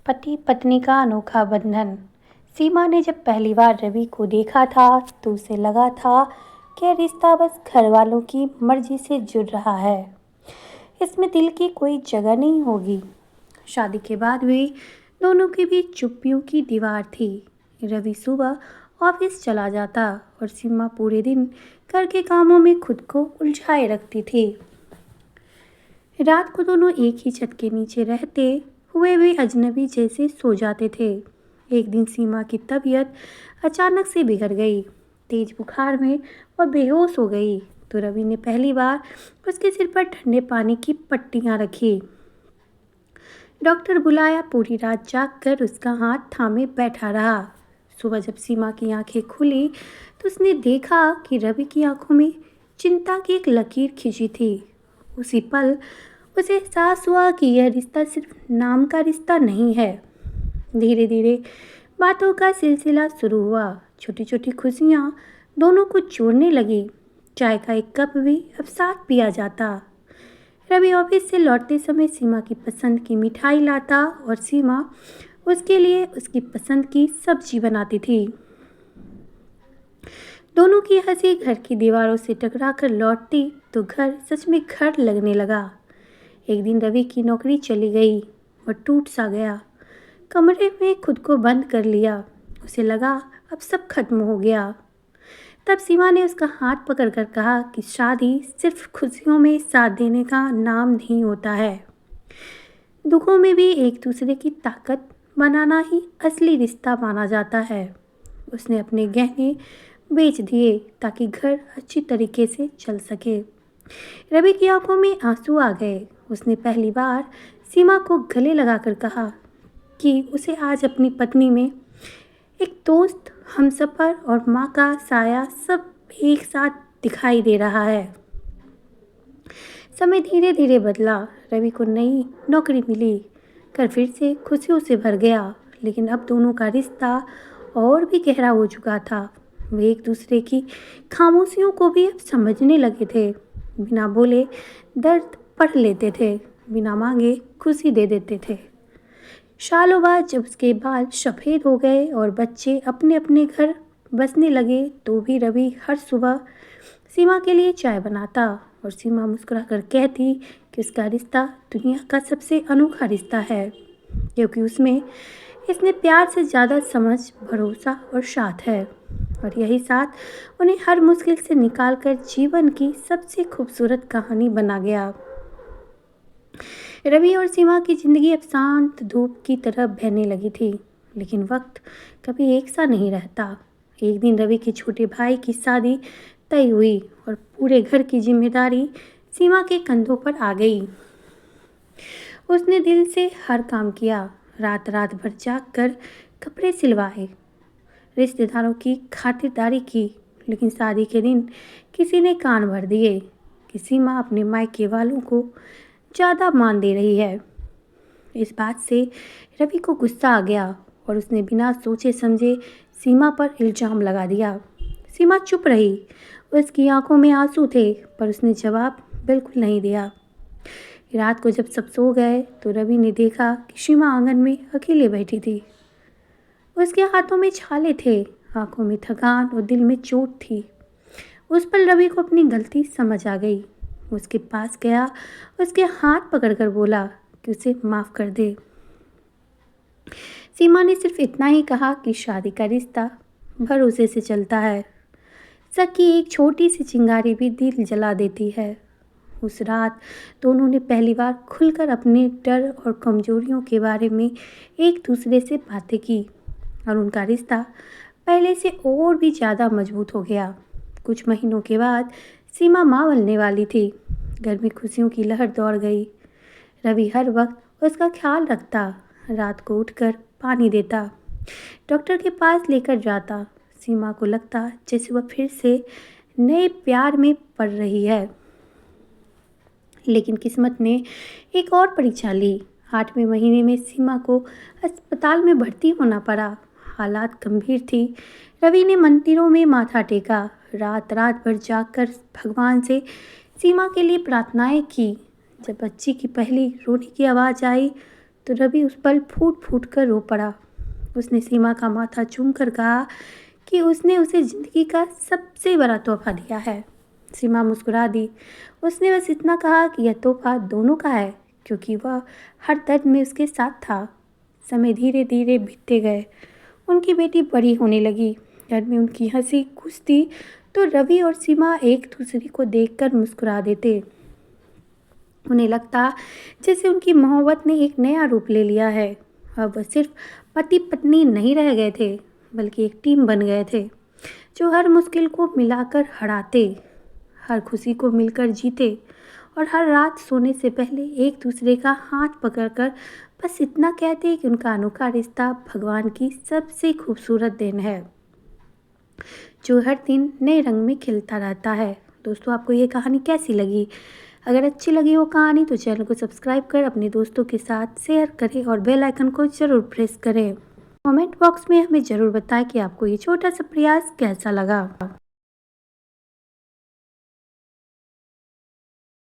पति पत्नी का अनोखा बंधन। सीमा ने जब पहली बार रवि को देखा था तो उसे लगा था कि यह रिश्ता बस घर वालों की मर्जी से जुड़ रहा है। इसमें दिल की कोई जगह नहीं होगी। शादी के बाद भी दोनों के बीच चुप्पियों की दीवार थी। रवि सुबह ऑफिस चला जाता और सीमा पूरे दिन घर के कामों में खुद को उलझाए रखती थी। रात को दोनों एक ही छत के नीचे रहते हुए भी अजनबी जैसे सो जाते थे। एक दिन सीमा की तबीयत अचानक से बिगड़ गई। तेज बुखार में वह बेहोश हो गई तो रवि ने पहली बार उसके सिर पर ठंडे पानी की पट्टियां रखी। डॉक्टर बुलाया, पूरी रात जागकर उसका हाथ थामे बैठा रहा। सुबह जब सीमा की आंखें खुली तो उसने देखा कि रवि की आंखों में चिंता की एक लकीर खिंची थी। उसी पल उसे एहसास हुआ कि यह रिश्ता सिर्फ नाम का रिश्ता नहीं है। धीरे धीरे बातों का सिलसिला शुरू हुआ। छोटी छोटी खुशियाँ दोनों को जोड़ने लगी। चाय का एक कप भी अब साथ पिया जाता। रवि ऑफिस से लौटते समय सीमा की पसंद की मिठाई लाता और सीमा उसके लिए उसकी पसंद की सब्जी बनाती थी। दोनों की हंसी घर की दीवारों से टकरा कर लौटती तो घर सच में घर लगने लगा। एक दिन रवि की नौकरी चली गई और टूट सा गया। कमरे में खुद को बंद कर लिया। उसे लगा अब सब खत्म हो गया। तब सीमा ने उसका हाथ पकड़कर कहा कि शादी सिर्फ खुशियों में साथ देने का नाम नहीं होता है। दुखों में भी एक दूसरे की ताकत बनाना ही असली रिश्ता माना जाता है। उसने अपने गहने बेच दिए ताकि घर अच्छी तरीके से चल सके। रवि की आंखों में आंसू आ गए। उसने पहली बार सीमा को गले लगाकर कहा कि उसे आज अपनी पत्नी में एक दोस्त, हमसफर और माँ का साया सब एक साथ दिखाई दे रहा है। समय धीरे धीरे बदला। रवि को नई नौकरी मिली। घर फिर से खुशियों से भर गया। लेकिन अब दोनों का रिश्ता और भी गहरा हो चुका था। वे एक दूसरे की खामोशियों को भी अब समझने लगे थे। बिना बोले दर्द पढ़ लेते थे, बिना मांगे खुशी दे देते थे। सालों बाद जब उसके बाल सफ़ेद हो गए और बच्चे अपने अपने घर बसने लगे तो भी रवि हर सुबह सीमा के लिए चाय बनाता और सीमा मुस्कुराकर कहती कि उसका रिश्ता दुनिया का सबसे अनोखा रिश्ता है, क्योंकि उसमें इसने प्यार से ज़्यादा समझ, भरोसा और साथ है। और यही साथ उन्हें हर मुश्किल से निकालकर जीवन की सबसे खूबसूरत कहानी बना गया। रवि और सीमा की जिंदगी अब शांत धूप की तरह बहने लगी थी। लेकिन वक्त कभी एक सा नहीं रहता। एक दिन रवि के छोटे भाई की शादी तय हुई और पूरे घर की जिम्मेदारी सीमा के कंधों पर आ गई। उसने दिल से हर काम किया। रात रात भर जाग कर कपड़े सिलवाए, रिश्तेदारों की खातिरदारी की। लेकिन शादी के दिन किसी ने कान भर दिए कि सीमा अपने मायके वालों को ज़्यादा मान दे रही है। इस बात से रवि को गुस्सा आ गया और उसने बिना सोचे समझे सीमा पर इल्ज़ाम लगा दिया। सीमा चुप रही। उसकी आंखों में आंसू थे पर उसने जवाब बिल्कुल नहीं दिया। रात को जब सब सो गए तो रवि ने देखा कि सीमा आंगन में अकेले बैठी थी। उसके हाथों में छाले थे, आंखों में थकान और दिल में चोट थी। उस पल रवि को अपनी गलती समझ आ गई। उसके पास गया, उसके हाथ पकड़कर बोला कि उसे माफ़ कर दे। सीमा ने सिर्फ इतना ही कहा कि शादी का रिश्ता भरोसे से चलता है। शक की एक छोटी सी चिंगारी भी दिल जला देती है। उस रात दोनों ने पहली बार खुलकर अपने डर और कमजोरियों के बारे में एक दूसरे से बातें की और उनका रिश्ता पहले से और भी ज़्यादा मजबूत हो गया। कुछ महीनों के बाद सीमा माँ बनने वाली थी। घर में खुशियों की लहर दौड़ गई। रवि हर वक्त उसका ख्याल रखता, रात को उठकर पानी देता, डॉक्टर के पास लेकर जाता। सीमा को लगता जैसे वह फिर से नए प्यार में पड़ रही है। लेकिन किस्मत ने एक और परीक्षा ली। 8वें महीने में सीमा को अस्पताल में भर्ती होना पड़ा। हालात गंभीर थी। रवि ने मंदिरों में माथा टेका, रात रात भर जागकर भगवान से सीमा के लिए प्रार्थनाएं की। जब बच्ची की पहली रोने की आवाज़ आई तो रवि उस पल फूट फूट कर रो पड़ा। उसने सीमा का माथा चूम कर कहा कि उसने उसे ज़िंदगी का सबसे बड़ा तोहफा दिया है। सीमा मुस्कुरा दी। उसने बस इतना कहा कि यह तोहफा दोनों का है, क्योंकि वह हर दर्द में उसके साथ था। समय धीरे धीरे बीतते गए। उनकी बेटी बड़ी होने लगी। घर में उनकी हंसी खुशती तो रवि और सीमा एक दूसरे को देखकर मुस्कुरा देते। उन्हें लगता जैसे उनकी मोहब्बत ने एक नया रूप ले लिया है। अब वह सिर्फ पति पत्नी नहीं रह गए थे, बल्कि एक टीम बन गए थे जो हर मुश्किल को मिलाकर हराते, हर खुशी को मिलकर जीते और हर रात सोने से पहले एक दूसरे का हाथ पकड़कर बस इतना कहते कि उनका अनोखा रिश्ता भगवान की सबसे खूबसूरत देन है, जो हर दिन नए रंग में खिलता रहता है। दोस्तों, आपको ये कहानी कैसी लगी? अगर अच्छी लगी हो कहानी तो चैनल को सब्सक्राइब कर अपने दोस्तों के साथ शेयर करें और बेल आइकन को ज़रूर प्रेस करें। कमेंट बॉक्स में हमें ज़रूर बताएं कि आपको ये छोटा सा प्रयास कैसा लगा।